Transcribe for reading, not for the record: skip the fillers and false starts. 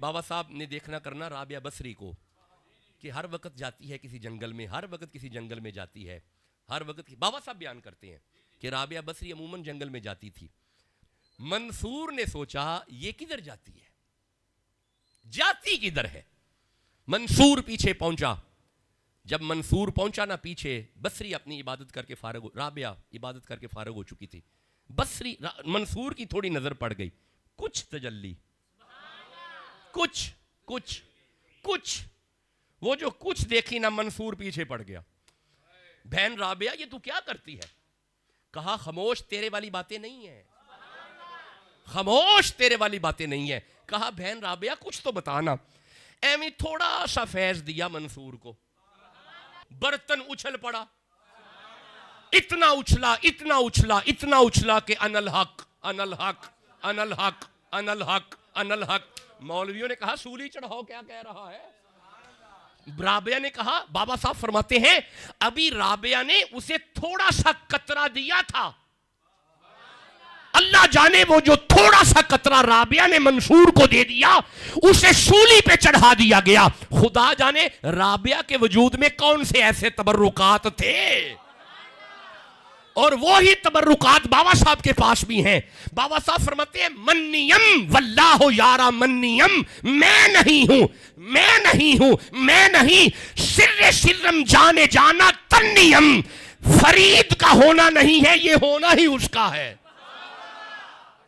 बाबा साहब ने देखना करना राबिया बसरी को कि हर वक्त जाती है किसी जंगल में, हर वक्त किसी जंगल में जाती है, हर वक्त। बाबा साहब बयान करते हैं कि राबिया बसरी अमूमन जंगल में जाती थी। मंसूर ने सोचा ये किधर जाती है, जाती किधर है। मंसूर पीछे पहुंचा। जब मंसूर पहुंचा ना पीछे, बसरी अपनी इबादत करके फारग हो, राबिया इबादत करके फारग हो चुकी थी। बसरी मंसूर की थोड़ी नजर पड़ गई, कुछ तजल्ली, कुछ कुछ कुछ वो जो कुछ देखी ना, मंसूर पीछे पड़ गया। बहन राबिया ये तू क्या करती है? कहा खामोश, तेरे वाली बातें नहीं है, खामोश, तेरे वाली बातें नहीं है। कहा बहन राबिया कुछ तो बताना। एमी थोड़ा सा फैज दिया मंसूर को, बर्तन उछल पड़ा, इतना उछला, इतना उछला, इतना उछला कि अनल हक, अनल हक, अनल हक, अनल हक, अनल हक। मौलवियों ने कहा सूली चढ़ाओ, क्या कह रहा है? राबिया ने कहा, बाबा साहब फरमाते हैं अभी राबिया ने उसे थोड़ा सा कतरा दिया था, अल्लाह जाने वो जो थोड़ा सा कतरा राबिया ने मंसूर को दे दिया, उसे सूली पे चढ़ा दिया गया। खुदा जाने राबिया के वजूद में कौन से ऐसे तबर्रुकात थे, और वो ही तबर्रुकात बाबा साहब के पास भी हैं। बाबा साहब फरमाते हैं मन्नियम वल्लाहो यारा मन्नियम, मैं नहीं हूं, मैं नहीं हूं, मैं नहीं, सिर्रे सिर्रम जाने जाना तन्नियम, फरीद का होना नहीं है, ये होना ही उसका है।